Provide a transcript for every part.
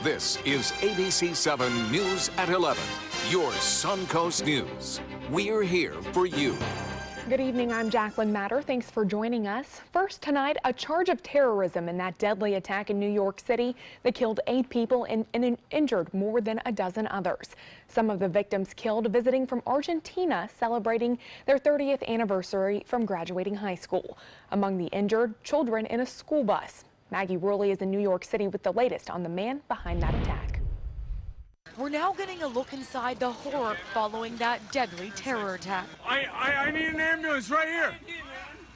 This is ABC7 News at 11, your Suncoast News. We're here for you. Good evening, I'm Jacqueline Matter. Thanks for joining us. First tonight, a charge of terrorism in that deadly attack in New York City that killed 8 people and injured more than a dozen others. Some of the victims killed visiting from Argentina, celebrating their 30th anniversary from graduating high school. Among the injured, children in a school bus. Maggie Ruley is in New York City with the latest on the man behind that attack. We're now getting a look inside the horror following that deadly terror attack. I need an ambulance right here.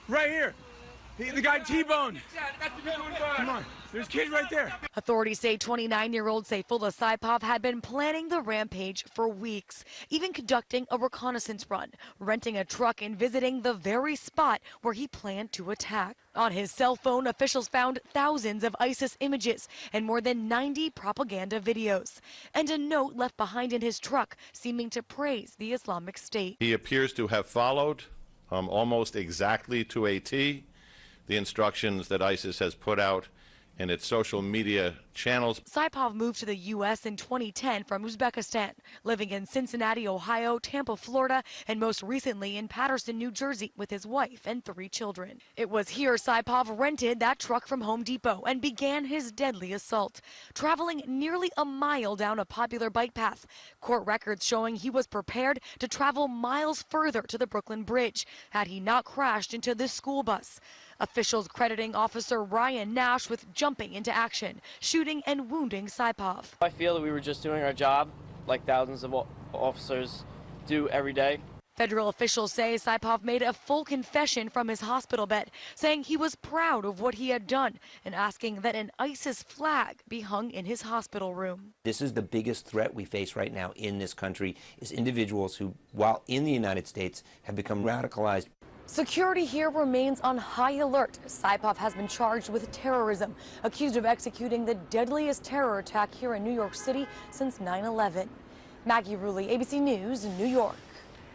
Right here. The guy T-boned. Come on. There's kids right there. Authorities say 29-year-old Saifullah Saipov had been planning the rampage for weeks, even conducting a reconnaissance run, renting a truck and visiting the very spot where he planned to attack. On his cell phone, officials found thousands of ISIS images and more than 90 propaganda videos, and a note left behind in his truck seeming to praise the Islamic State. He appears to have followed almost exactly to a T the instructions that ISIS has put out in its social media channels. Saipov moved to the U.S. in 2010 from Uzbekistan, living in Cincinnati, Ohio, Tampa, Florida, and most recently in Paterson, New Jersey, with his wife and 3 children. It was here Saipov rented that truck from Home Depot and began his deadly assault, traveling nearly a mile down a popular bike path. Court records showing he was prepared to travel miles further to the Brooklyn Bridge had he not crashed into this school bus. Officials crediting Officer Ryan Nash with jumping into action, shooting and wounding Saipov. I feel that we were just doing our job like thousands of officers do every day. Federal officials say Saipov made a full confession from his hospital bed, saying he was proud of what he had done and asking that an ISIS flag be hung in his hospital room. This is the biggest threat we face right now in this country, is individuals who, while in the United States, have become radicalized. Security here remains on high alert. Saipov has been charged with terrorism, accused of executing the deadliest terror attack here in New York City since 9/11. Maggie Ruley, ABC News, New York.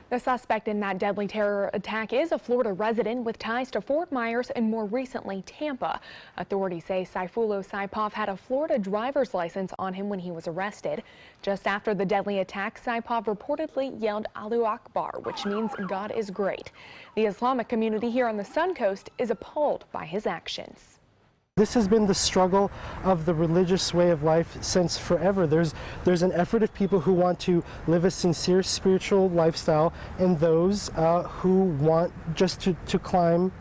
The suspect in that deadly terror attack is a Florida resident with ties to Fort Myers and more recently Tampa. Authorities say Saifullah Saipov had a Florida driver's license on him when he was arrested. Just after the deadly attack, Saipov reportedly yelled Allahu Akbar, which means God is great. The Islamic community here on the Suncoast is appalled by his actions. This has been the struggle of the religious way of life since forever. There's an effort of people who want to live a sincere spiritual lifestyle and those who want just to climb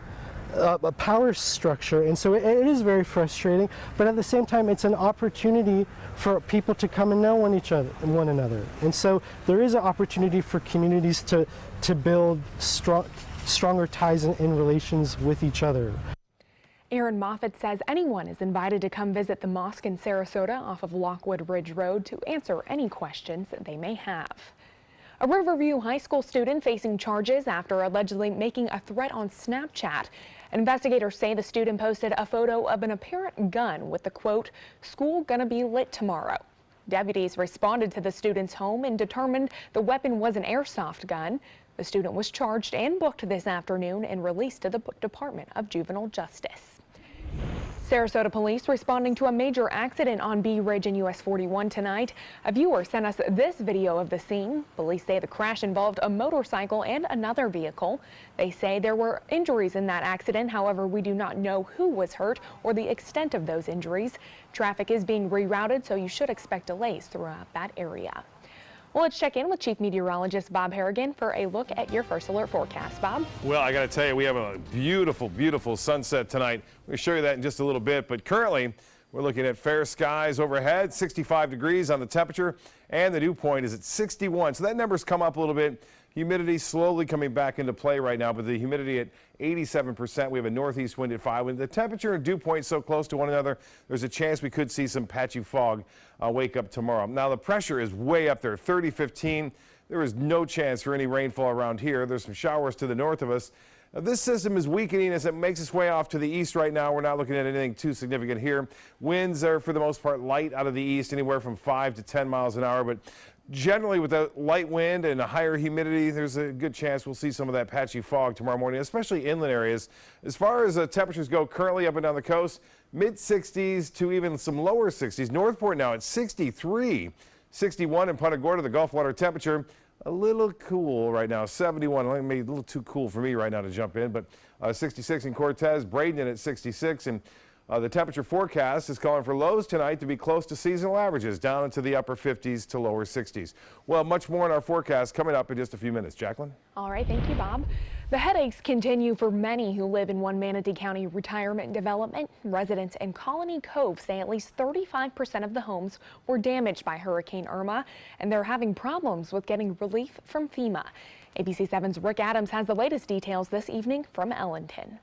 a power structure. And so it is very frustrating, but at the same time it's an opportunity for people to come and know one another. And so there is an opportunity for communities to build stronger ties in relations with each other. Aaron Moffitt says anyone is invited to come visit the mosque in Sarasota off of Lockwood Ridge Road to answer any questions that they may have. A Riverview High School student facing charges after allegedly making a threat on Snapchat. Investigators say the student posted a photo of an apparent gun with the quote, "School gonna be lit tomorrow." Deputies responded to the student's home and determined the weapon was an airsoft gun. The student was charged and booked this afternoon and released to the Department of Juvenile Justice. Sarasota police responding to a major accident on Bee Ridge and US 41 tonight. A viewer sent us this video of the scene. Police say the crash involved a motorcycle and another vehicle. They say there were injuries in that accident. However, we do not know who was hurt or the extent of those injuries. Traffic is being rerouted, so you should expect delays throughout that area. Well, let's check in with Chief Meteorologist Bob Harrigan for a look at your first alert forecast. Bob? Well, I got to tell you, we have a beautiful, beautiful sunset tonight. We'll show you that in just a little bit, but currently we're looking at fair skies overhead, 65 degrees on the temperature, and the dew point is at 61. So that number's come up a little bit. Humidity slowly coming back into play right now, but the humidity at 87%. We have a northeast wind at 5. With the temperature and dew point so close to one another, there's a chance we could see some patchy fog wake up tomorrow. Now the pressure is way up there, 30-15. There is no chance for any rainfall around here. There's some showers to the north of us. Now, this system is weakening as it makes its way off to the east right now. We're not looking at anything too significant here. Winds are, for the most part, light out of the east, anywhere from 5 to 10 miles an hour. But Generally, with a light wind and a higher humidity, there's a good chance we'll see some of that patchy fog tomorrow morning, especially inland areas. As far as temperatures go currently up and down the coast, mid-60s to even some lower 60s. Northport now at 63, 61 in Punta Gorda, the Gulf water temperature. A little cool right now, 71. Maybe a little too cool for me right now to jump in, but 66 in Cortez, Bradenton at 66, and the temperature forecast is calling for lows tonight to be close to seasonal averages, down into the upper 50s to lower 60s. Well, much more in our forecast coming up in just a few minutes. Jacqueline? All right, thank you, Bob. The headaches continue for many who live in one Manatee County retirement development. Residents in Colony Cove say at least 35% of the homes were damaged by Hurricane Irma, and they're having problems with getting relief from FEMA. ABC7's Rick Adams has the latest details this evening from Ellenton.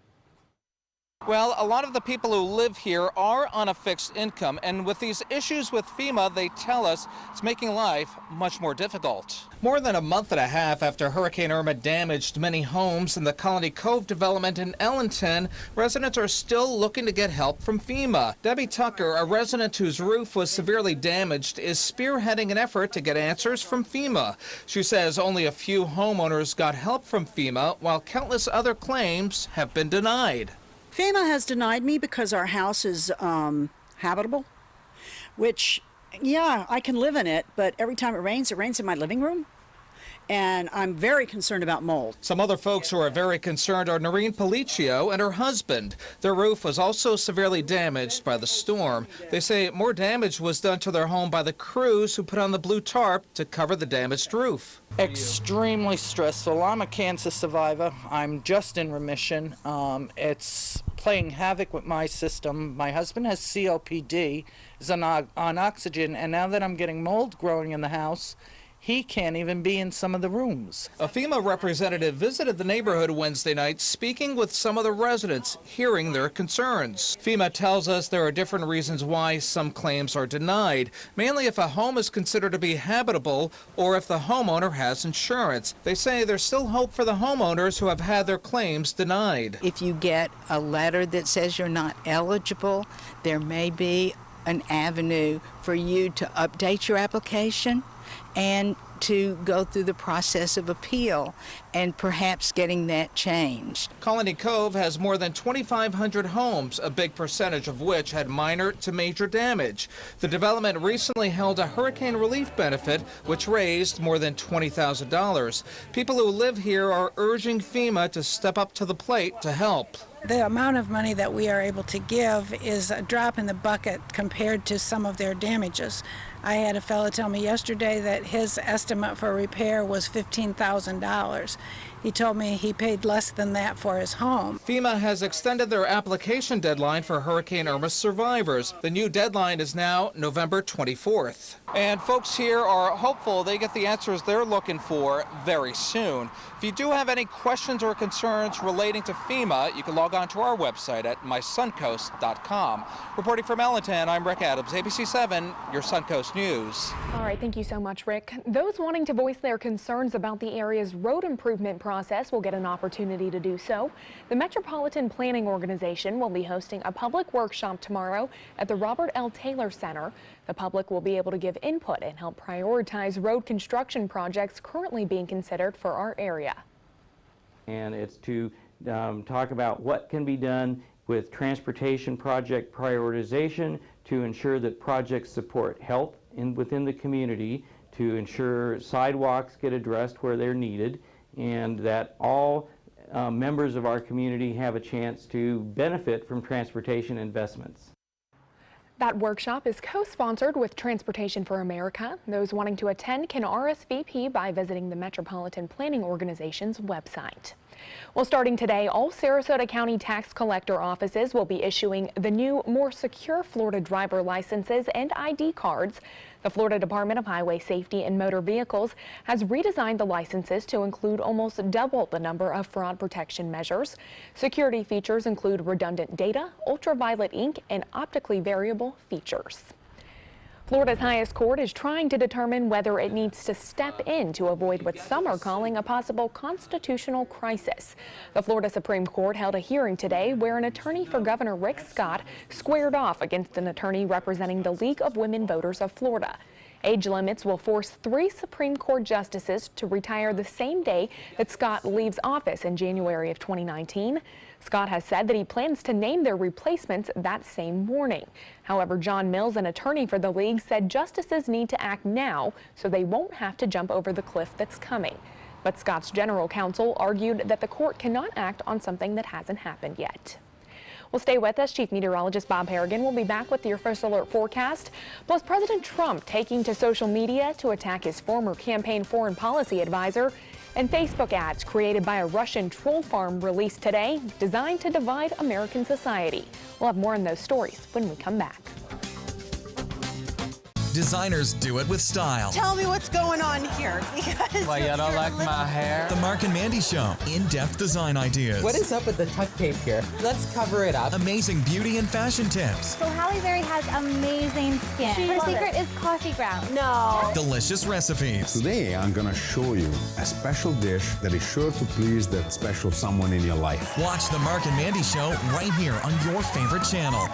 Well, a lot of the people who live here are on a fixed income, and with these issues with FEMA, they tell us it's making life much more difficult. More than a month and a half after Hurricane Irma damaged many homes in the Colony Cove development in Ellenton, residents are still looking to get help from FEMA. Debbie Tucker, a resident whose roof was severely damaged, is spearheading an effort to get answers from FEMA. She says only a few homeowners got help from FEMA, while countless other claims have been denied. FEMA has denied me because our house is habitable, which, yeah, I can live in it, but every time it rains in my living room, and I'm very concerned about mold. Some other folks who are very concerned are Noreen Policio and her husband. Their roof was also severely damaged by the storm. They say more damage was done to their home by the crews who put on the blue tarp to cover the damaged roof. Extremely stressful. I'm a cancer survivor. I'm just in remission. It's playing havoc with my system. My husband has COPD, is on oxygen, and now that I'm getting mold growing in the house, he can't even be in some of the rooms. A FEMA representative visited the neighborhood Wednesday night, speaking with some of the residents, hearing their concerns. FEMA tells us there are different reasons why some claims are denied, mainly if a home is considered to be habitable or if the homeowner has insurance. They say there's still hope for the homeowners who have had their claims denied. If you get a letter that says you're not eligible, there may be an avenue for you to update your application and to go through the process of appeal and perhaps getting that changed. Colony Cove has more than 2,500 homes, a big percentage of which had minor to major damage. The development recently held a hurricane relief benefit, which raised more than $20,000. People who live here are urging FEMA to step up to the plate to help. The amount of money that we are able to give is a drop in the bucket compared to some of their damages. I had a fellow tell me yesterday that his estimate for repair was $15,000. He told me he paid less than that for his home. FEMA has extended their application deadline for Hurricane Irma survivors. The new deadline is now November 24th. And folks here are hopeful they get the answers they're looking for very soon. If you do have any questions or concerns relating to FEMA, you can log on to our website at mysuncoast.com. Reporting from Ellenton, I'm Rick Adams, ABC7, your Suncoast News. All right, thank you so much, Rick. Those wanting to voice their concerns about the area's road improvement process will get an opportunity to do so. The Metropolitan Planning Organization will be hosting a public workshop tomorrow at the Robert L. Taylor Center. The public will be able to give input and help prioritize road construction projects currently being considered for our area. And it's to talk about what can be done with transportation project prioritization to ensure that projects support health within the community, to ensure sidewalks get addressed where they're needed, and that all members of our community have a chance to benefit from transportation investments. That workshop is co-sponsored with Transportation for America. Those wanting to attend can RSVP by visiting the Metropolitan Planning Organization's website. Well, starting today, all Sarasota County tax collector offices will be issuing the new, more secure Florida driver licenses and ID cards. The Florida Department of Highway Safety and Motor Vehicles has redesigned the licenses to include almost double the number of fraud protection measures. Security features include redundant data, ultraviolet ink, and optically variable features. Florida's highest court is trying to determine whether it needs to step in to avoid what some are calling a possible constitutional crisis. The Florida Supreme Court held a hearing today where an attorney for Governor Rick Scott squared off against an attorney representing the League of Women Voters of Florida. Age limits will force 3 Supreme Court justices to retire the same day that Scott leaves office in January of 2019. Scott has said that he plans to name their replacements that same morning. However, John Mills, an attorney for the league, said justices need to act now so they won't have to jump over the cliff that's coming. But Scott's general counsel argued that the court cannot act on something that hasn't happened yet. Well, stay with us. Chief Meteorologist Bob Harrigan will be back with your first alert forecast. Plus, President Trump taking to social media to attack his former campaign foreign policy advisor. And Facebook ads created by a Russian troll farm released today, designed to divide American society. We'll have more on those stories when we come back. Designers do it with style. Tell me what's going on here. Why, you don't like my hair? The Mark and Mandy Show. In-depth design ideas. What is up with the tuck tape here? Let's cover it up. Amazing beauty and fashion tips. So Halle Berry has amazing skin. Her secret is coffee grounds. No. Delicious recipes. Today, I'm going to show you a special dish that is sure to please that special someone in your life. Watch The Mark and Mandy Show right here on your favorite channel.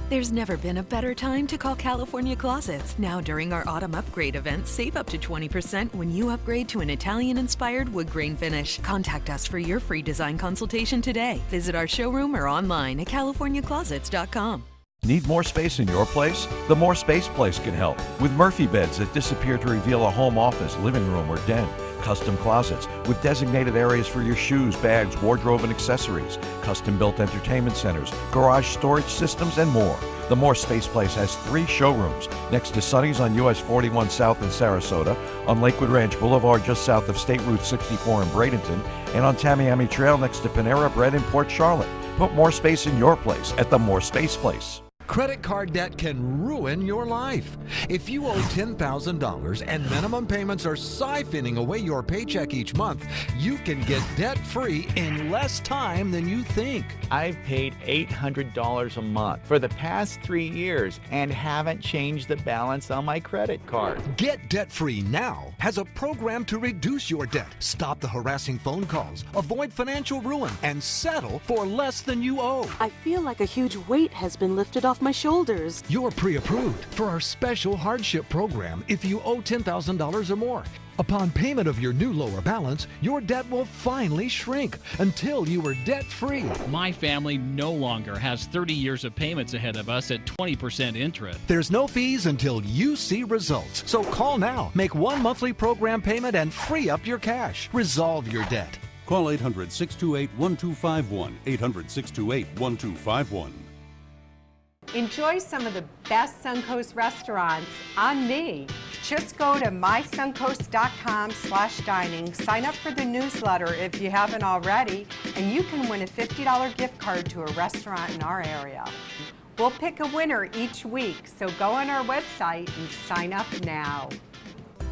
There's never been a better time to call California Closets. Now during our autumn upgrade event, save up to 20% when you upgrade to an Italian-inspired wood grain finish. Contact us for your free design consultation today. Visit our showroom or online at californiaclosets.com. Need more space in your place? The More Space Place can help with Murphy beds that disappear to reveal a home office, living room, or den. Custom closets with designated areas for your shoes, bags, wardrobe, and accessories. Custom-built entertainment centers, garage storage systems, and more. The More Space Place has 3 showrooms next to Sunny's on US 41 South in Sarasota, on Lakewood Ranch Boulevard just south of State Route 64 in Bradenton, and on Tamiami Trail next to Panera Bread in Port Charlotte. Put more space in your place at the More Space Place. Credit card debt can ruin your life. If you owe $10,000 and minimum payments are siphoning away your paycheck each month, you can get debt-free in less time than you think. I've paid $800 a month for the past 3 years and haven't changed the balance on my credit card. Get debt-free now has a program to reduce your debt, stop the harassing phone calls, avoid financial ruin, and settle for less than you owe. I feel like a huge weight has been lifted off my shoulders. You're pre-approved for our special hardship program if you owe $10,000 or more. Upon payment of your new lower balance, your debt will finally shrink until you are debt-free. My family no longer has 30 years of payments ahead of us at 20% interest. There's no fees until you see results. So call now, make one monthly program payment, and free up your cash. Resolve your debt. Call 800-628-1251, 800-628-1251. Enjoy some of the best Suncoast restaurants on me. Just go to mysuncoast.com/dining, sign up for the newsletter if you haven't already, and you can win a $50 gift card to a restaurant in our area. We'll pick a winner each week, so go on our website and sign up now.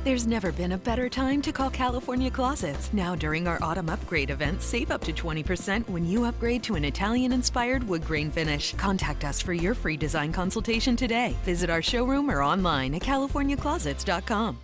There's never been a better time to call California Closets. Now during our autumn upgrade event, save up to 20% when you upgrade to an Italian-inspired wood grain finish. Contact us for your free design consultation today. Visit our showroom or online at californiaclosets.com.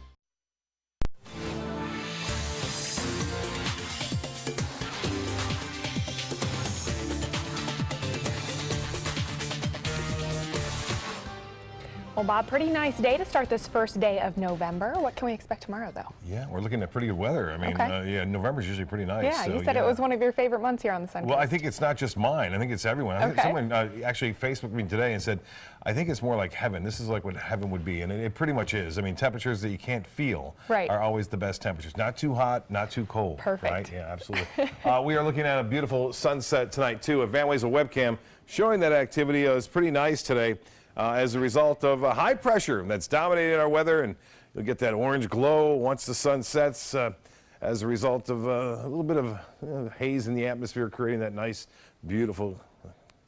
Well, Bob, pretty nice day to start this first day of November. What can we expect tomorrow, though? Yeah, we're looking at pretty good weather. I mean, yeah, November's usually pretty nice. Yeah, so, you said it was one of your favorite months here on the Sun Coast. Well, I think it's not just mine. I think it's everyone. I think someone actually Facebooked me today and said, I think it's more like heaven. This is like what heaven would be, and it pretty much is. I mean, temperatures that you can't feel are always the best temperatures. Not too hot, not too cold. Perfect. Right? Yeah, absolutely. We are looking at a beautiful sunset tonight, too. Van Way's a webcam showing that activity. Is pretty nice today. As a result of high pressure that's dominating our weather, and you'll get that orange glow once the sun sets as a result of a little bit of haze in the atmosphere, creating that nice, beautiful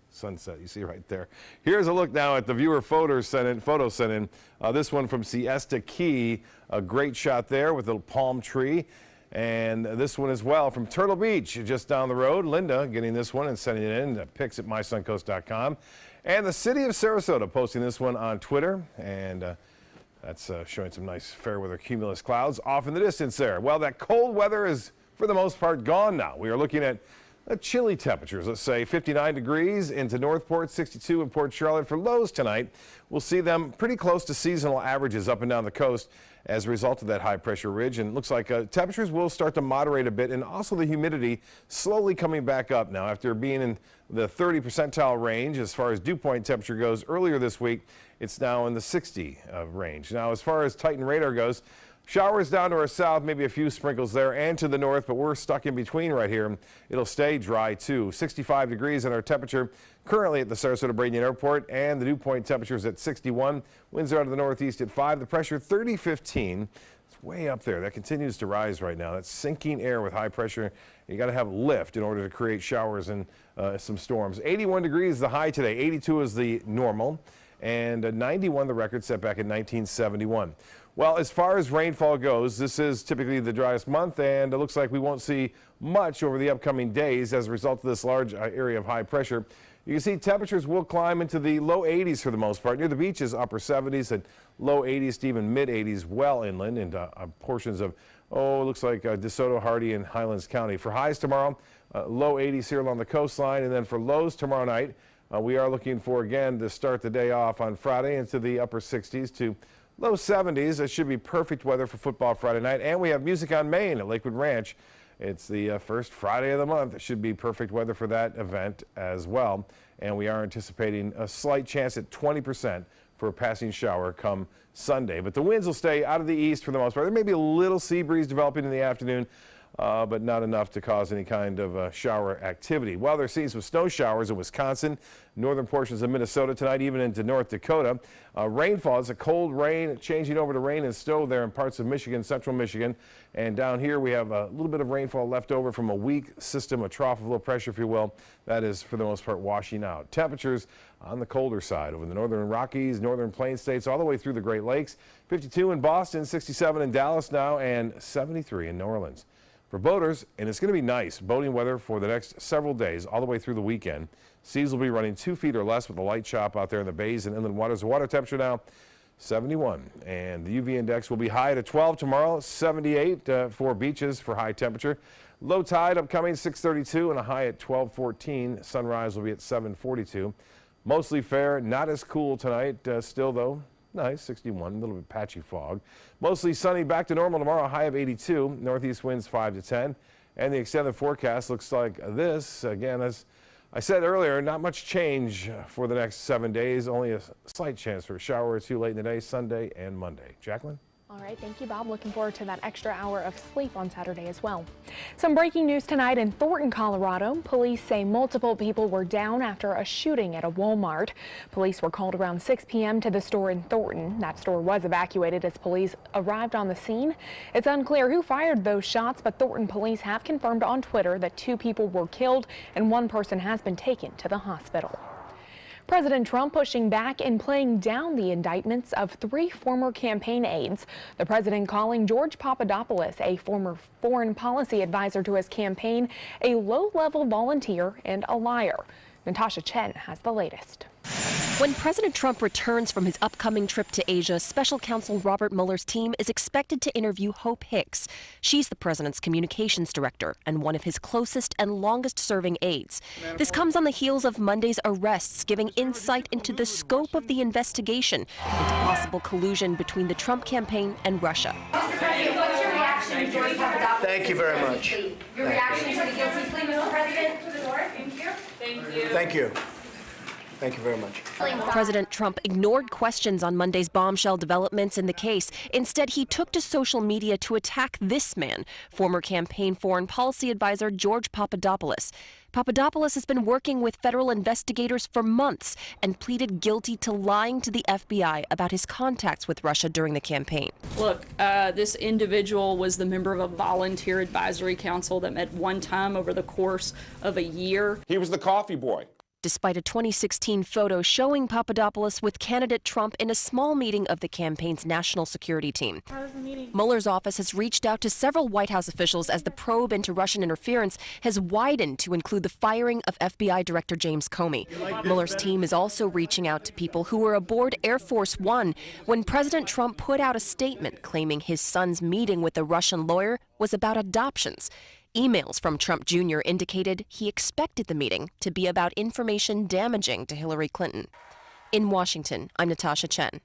sunset you see right there. Here's a look now at the viewer photo sent in. This one from Siesta Key, a great shot there with a little palm tree. And this one as well from Turtle Beach, just down the road. Linda getting this one and sending it in. Pics at mysuncoast.com. And the city of Sarasota posting this one on Twitter, and that's showing some nice fair weather cumulus clouds off in the distance there. Well, that cold weather is for the most part gone now. We are looking at chilly temperatures, let's say 59 degrees into Northport, 62 in Port Charlotte. For lows tonight, we'll see them pretty close to seasonal averages up and down the coast as a result of that high pressure ridge. And it looks like temperatures will start to moderate a bit, and also the humidity slowly coming back up now after being in the 30 percentile range as far as dew point temperature goes earlier this week. It's now in the 60 range. Now, as far as Titan radar goes, showers down to our south, maybe a few sprinkles there, and to the north, but we're stuck in between right here. It'll stay dry too. 65 degrees in our temperature currently at the Sarasota-Bradenton Airport, and the dew point temperature is at 61. Winds are out of the northeast at 5. The pressure 30-15. It's way up there. That continues to rise right now. That's sinking air with high pressure. You got to have lift in order to create showers and some storms. 81 degrees is the high today. 82 is the normal, and 91 the record set back in 1971. Well, as far as rainfall goes, this is typically the driest month, and it looks like we won't see much over the upcoming days as a result of this large area of high pressure. You can see temperatures will climb into the low 80s for the most part. Near the beaches, upper 70s and low 80s to even mid 80s well inland, and portions of, it looks like DeSoto, Hardy, and Highlands County. For highs tomorrow, low 80s here along the coastline, and then for lows tomorrow night, we are looking for, again, to start the day off on Friday into the upper 60s to low 70s. It should be perfect weather for football Friday night. And we have Music on Main at Lakewood Ranch. It's the first Friday of the month. It should be perfect weather for that event as well. And we are anticipating a slight chance at 20% for a passing shower come Sunday. But the winds will stay out of the east for the most part. There may be a little sea breeze developing in the afternoon, but not enough to cause any kind of shower activity. Well, they're seeing some snow showers in Wisconsin, northern portions of Minnesota tonight, even into North Dakota. Rainfall is a cold rain changing over to rain and snow there in parts of Michigan, central Michigan. And down here we have a little bit of rainfall left over from a weak system, a trough of low pressure, if you will. That is, for the most part, washing out. Temperatures on the colder side over the northern Rockies, northern Plains states, all the way through the Great Lakes. 52 in Boston, 67 in Dallas now, and 73 in New Orleans. For boaters, and it's going to be nice boating weather for the next several days, all the way through the weekend. Seas will be running 2 feet or less with a light chop out there in the bays and inland waters. The water temperature now 71, and the UV index will be high at 12 tomorrow, 78 for beaches for high temperature. Low tide upcoming 6:32 and a high at 12:14. Sunrise will be at 7:42. Mostly fair, not as cool tonight, still though. Nice, 61, a little bit patchy fog. Mostly sunny, back to normal tomorrow, high of 82. Northeast winds 5 to 10. And the extended forecast looks like this. Again, as I said earlier, not much change for the next 7 days. Only a slight chance for a shower or two late in the day, Sunday and Monday. Jacqueline? All right, thank you, Bob. Looking forward to that extra hour of sleep on Saturday as well. Some breaking news tonight in Thornton, Colorado. Police say multiple people were down after a shooting at a Walmart. Police were called around 6 p.m. to the store in Thornton. That store was evacuated as police arrived on the scene. It's unclear who fired those shots, but Thornton police have confirmed on Twitter that 2 people were killed and 1 person has been taken to the hospital. President Trump pushing back and playing down the indictments of 3 former campaign aides. The president calling George Papadopoulos, a former foreign policy advisor to his campaign, a low-level volunteer and a liar. Natasha Chen has the latest. When President Trump returns from his upcoming trip to Asia, Special Counsel Robert Mueller's team is expected to interview Hope Hicks. She's the president's communications director and one of his closest and longest-serving aides. This comes on the heels of Monday's arrests, giving insight into the scope of the investigation into possible collusion between the Trump campaign and Russia. Mr. President, what's your reaction to George Papadopoulos? Thank you very much. Your reaction to the guilty plea, Mr. President? To the door. Thank you. Thank you. Thank you. Thank you very much. President Trump ignored questions on Monday's bombshell developments in the case. Instead, he took to social media to attack this man, former campaign foreign policy advisor George Papadopoulos. Papadopoulos has been working with federal investigators for months and pleaded guilty to lying to the FBI about his contacts with Russia during the campaign. Look, this individual was the member of a volunteer advisory council that met one time over the course of a year. He was the coffee boy. despite a 2016 photo showing Papadopoulos with candidate Trump in a small meeting of the campaign's national security team. Mueller's office has reached out to several White House officials as the probe into Russian interference has widened to include the firing of FBI Director James Comey. Mueller's team is also reaching out to people who were aboard Air Force One when President Trump put out a statement claiming his son's meeting with a Russian lawyer was about adoptions. Emails from Trump Jr. indicated he expected the meeting to be about information damaging to Hillary Clinton. In Washington, I'm Natasha Chen.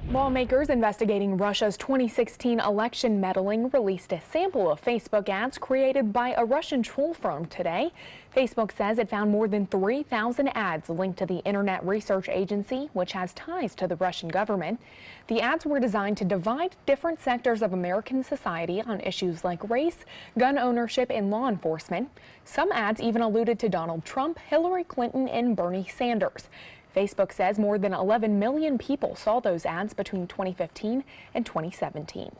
Lawmakers investigating Russia's 2016 election meddling released a sample of Facebook ads created by a Russian troll firm today. Facebook says it found more than 3,000 ads linked to the Internet Research Agency, which has ties to the Russian government. The ads were designed to divide different sectors of American society on issues like race, gun ownership, and law enforcement. Some ads even alluded to Donald Trump, Hillary Clinton, and Bernie Sanders. Facebook says more than 11 million people saw those ads between 2015 and 2017.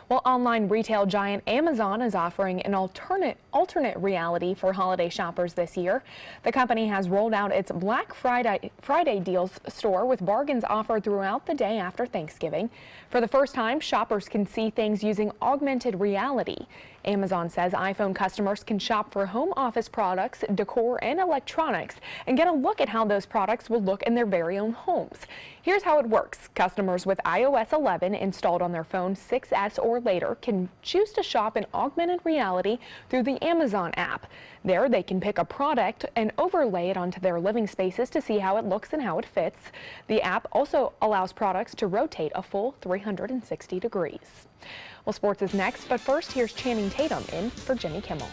Well, online retail giant Amazon is offering an alternate reality for holiday shoppers this year. The company has rolled out its Black Friday deals store with bargains offered throughout the day after Thanksgiving. For the first time, shoppers can see things using augmented reality. Amazon says iPhone customers can shop for home office products, decor, and electronics and get a look at how those products will look in their very own homes. Here's how it works. Customers with iOS 11 installed on their phone 6S or later can choose to shop in augmented reality through the Amazon app. There, they can pick a product and overlay it onto their living spaces to see how it looks and how it fits. The app also allows products to rotate a full 360 degrees. Well, sports is next, but first, here's Channing Tatum in for Jimmy Kimmel.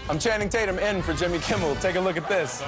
I'm Channing Tatum in for Jimmy Kimmel. Take a look at this.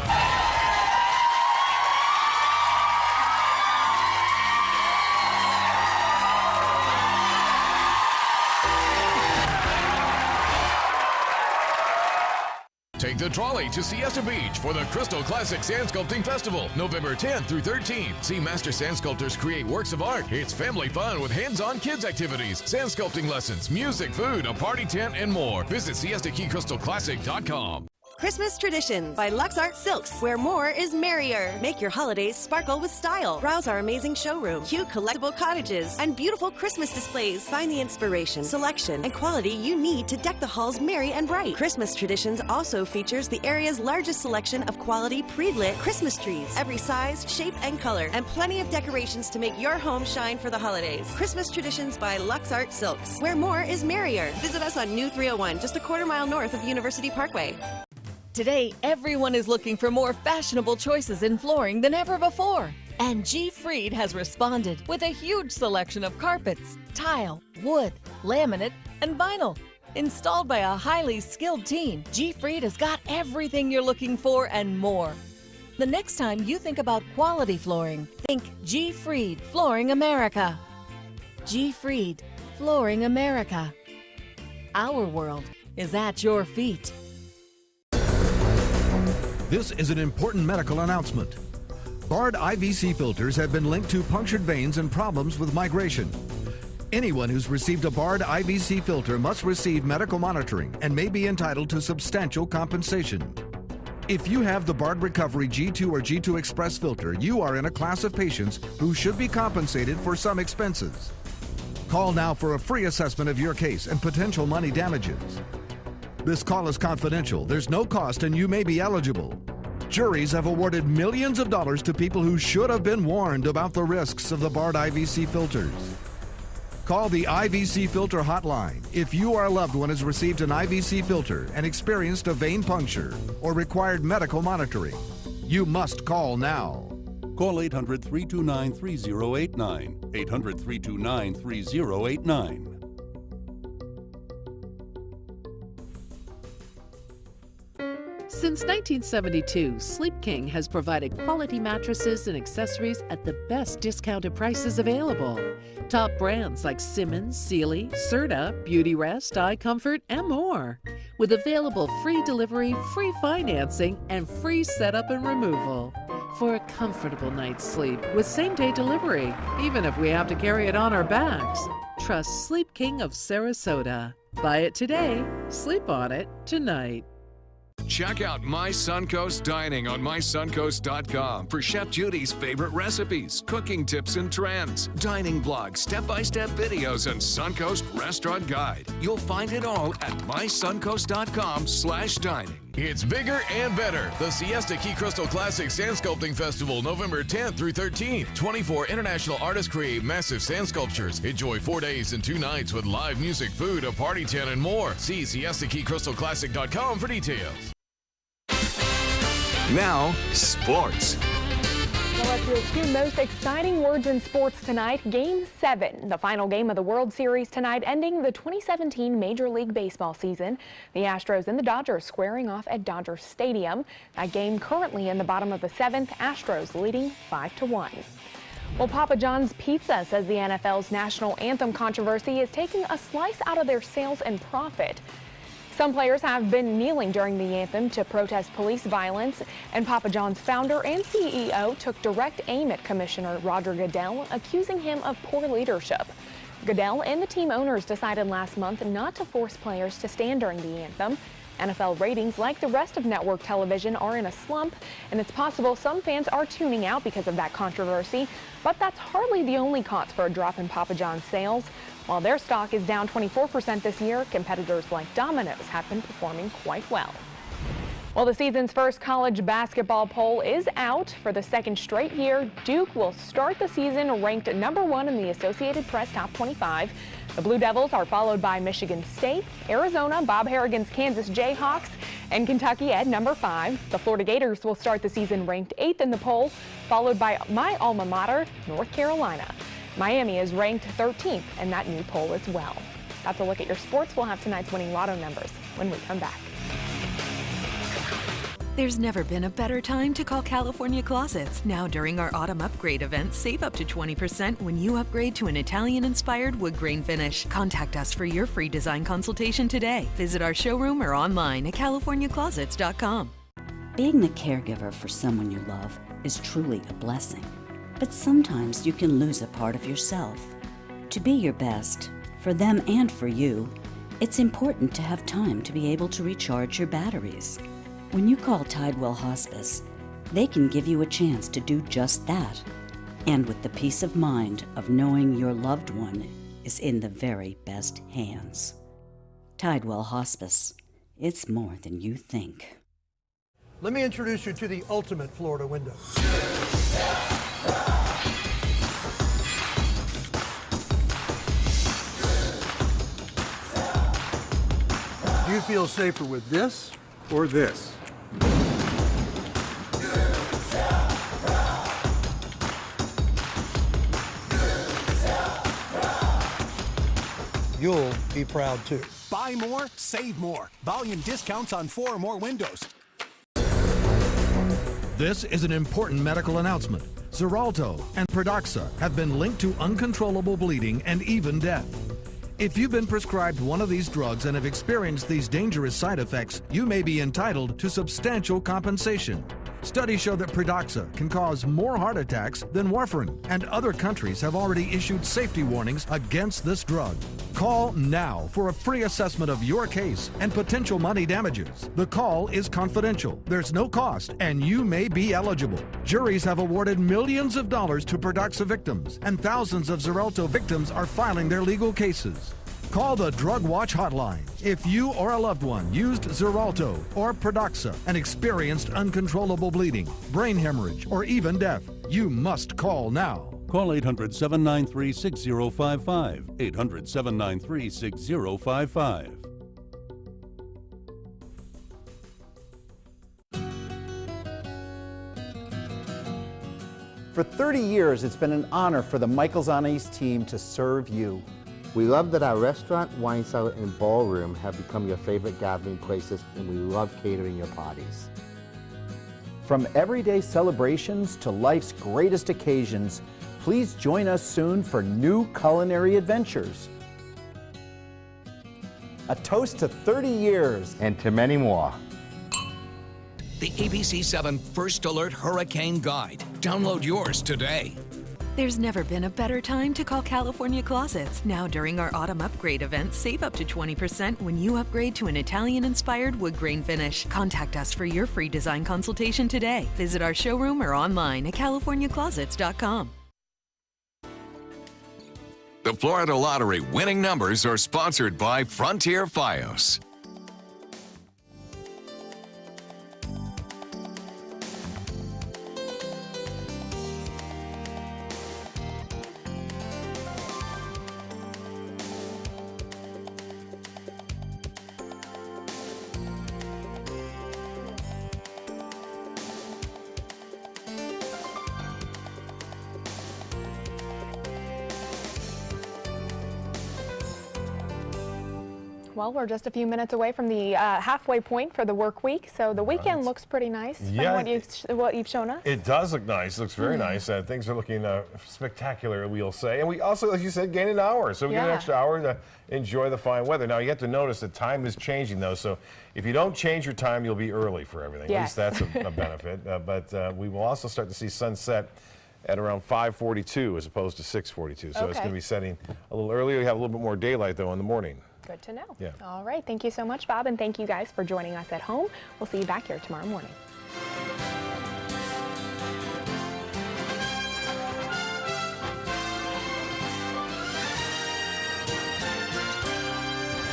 Take the trolley to Siesta Beach for the Crystal Classic Sand Sculpting Festival, November 10th through 13th. See master sand sculptors create works of art. It's family fun with hands-on kids activities, sand sculpting lessons, music, food, a party tent, and more. Visit SiestaKeyCrystalClassic.com. Christmas Tradition by Lux Art Silks, where more is merrier. Make your holidays sparkle with style. Browse our amazing showroom, cute collectible cottages, and beautiful Christmas displays. Find the inspiration, selection, and quality you need to deck the halls merry and bright. Christmas Traditions also features the area's largest selection of quality pre-lit Christmas trees, every size, shape, and color, and plenty of decorations to make your home shine for the holidays. Christmas Traditions by Lux Art Silks, where more is merrier. Visit us on New 301, just a quarter-mile north of University Parkway. Today, everyone is looking for more fashionable choices in flooring than ever before. And G. Fried has responded with a huge selection of carpets, tile, wood, laminate, and vinyl. Installed by a highly skilled team, G. Fried has got everything you're looking for and more. The next time you think about quality flooring, think G. Fried Flooring America. G. Fried Flooring America. Our world is at your feet. This is an important medical announcement. Bard IVC filters have been linked to punctured veins and problems with migration. Anyone who's received a Bard IVC filter must receive medical monitoring and may be entitled to substantial compensation. If you have the Bard Recovery G2 or G2 Express filter, you are in a class of patients who should be compensated for some expenses. Call now for a free assessment of your case and potential money damages. This call is confidential. There's no cost and you may be eligible. Juries have awarded millions of dollars to people who should have been warned about the risks of the Bard IVC filters. Call the IVC Filter Hotline if you or a loved one has received an IVC filter and experienced a vein puncture or required medical monitoring. You must call now. Call 800-329-3089. 800-329-3089. Since 1972, Sleep King has provided quality mattresses and accessories at the best discounted prices available. Top brands like Simmons, Sealy, Serta, Beautyrest, iComfort, and more. With available free delivery, free financing, and free setup and removal. For a comfortable night's sleep with same-day delivery, even if we have to carry it on our backs. Trust Sleep King of Sarasota. Buy it today, sleep on it tonight. Check out My Suncoast Dining on mysuncoast.com for Chef Judy's favorite recipes, cooking tips and trends, dining blogs, step-by-step videos, and Suncoast Restaurant Guide. You'll find it all at mysuncoast.com/dining. It's bigger and better. The Siesta Key Crystal Classic Sand Sculpting Festival, November 10th through 13th. 24 international artists create massive sand sculptures. Enjoy 4 days and 2 nights with live music, food, a party tent, and more. See siestakeycrystalclassic.com for details. Now, sports. Well, let's hear 2 most exciting words in sports tonight. Game 7, the final game of the World Series tonight, ending the 2017 Major League Baseball season. The Astros and the Dodgers squaring off at Dodger Stadium. That game currently in the bottom of the 7th, Astros leading 5-1. Well, Papa John's Pizza says the NFL's national anthem controversy is taking a slice out of their sales and profit. Some players have been kneeling during the anthem to protest police violence, and Papa John's founder and CEO took direct aim at Commissioner Roger Goodell, accusing him of poor leadership. Goodell and the team owners decided last month not to force players to stand during the anthem. NFL ratings, like the rest of network television, are in a slump, and it's possible some fans are tuning out because of that controversy, but that's hardly the only cause for a drop in Papa John's sales. While their stock is down 24% this year, competitors like Domino's have been performing quite well. Well, the season's first college basketball poll is out. For the second straight year, Duke will start the season ranked #1 in the Associated Press Top 25. The Blue Devils are followed by Michigan State, Arizona, Bob Harrigan's Kansas Jayhawks, and Kentucky at #5. The Florida Gators will start the season ranked 8th in the poll, followed by my alma mater, North Carolina. Miami is ranked 13th in that new poll as well. That's a look at your sports. We'll have tonight's winning lotto numbers when we come back. There's never been a better time to call California Closets. Now during our autumn upgrade event, save up to 20% when you upgrade to an Italian-inspired wood grain finish. Contact us for your free design consultation today. Visit our showroom or online at californiaclosets.com. Being the caregiver for someone you love is truly a blessing. But sometimes you can lose a part of yourself. To be your best, for them and for you, it's important to have time to be able to recharge your batteries. When you call Tidewell Hospice, they can give you a chance to do just that, and with the peace of mind of knowing your loved one is in the very best hands. Tidewell Hospice, it's more than you think. Let me introduce you to the ultimate Florida window. Do you feel safer with this or this? You'll be proud too. Buy more, save more. Volume discounts on 4 or more windows. This is an important medical announcement. Xarelto and Pradaxa have been linked to uncontrollable bleeding and even death. If you've been prescribed one of these drugs and have experienced these dangerous side effects, you may be entitled to substantial compensation. Studies show that Pradaxa can cause more heart attacks than warfarin, and other countries have already issued safety warnings against this drug. Call now for a free assessment of your case and potential money damages. The call is confidential, there's no cost, and you may be eligible. Juries have awarded millions of dollars to Pradaxa victims, and thousands of Xarelto victims are filing their legal cases. Call the Drug Watch hotline. If you or a loved one used Xarelto or Pradaxa and experienced uncontrollable bleeding, brain hemorrhage, or even death, you must call now. Call 800-793-6055. 800-793-6055. For 30 years, it's been an honor for the Michaels on Ice team to serve you. We love that our restaurant, wine cellar, and ballroom have become your favorite gathering places, and we love catering your parties. From everyday celebrations to life's greatest occasions, please join us soon for new culinary adventures. A toast to 30 years. And to many more. The ABC7 First Alert Hurricane Guide. Download yours today. There's never been a better time to call California Closets. Now during our autumn upgrade event, save up to 20% when you upgrade to an Italian-inspired wood grain finish. Contact us for your free design consultation today. Visit our showroom or online at californiaclosets.com. The Florida Lottery winning numbers are sponsored by Frontier Fios. Well, we're just a few minutes away from the halfway point for the work week, so the weekend looks pretty nice from what you've shown us. It does look nice. It looks very nice. Things are looking spectacular, we'll say. And we also, as you said, gain an hour. So we get an extra hour to enjoy the fine weather. Now, you have to notice that time is changing, though. So if you don't change your time, you'll be early for everything. Yes. At least that's a benefit. But we will also start to see sunset at around 5:42 as opposed to 6:42. So it's going to be setting a little earlier. You have a little bit more daylight, though, in the morning. Good to know. Yeah. All right. Thank you so much, Bob, and thank you guys for joining us at home. We'll see you back here tomorrow morning.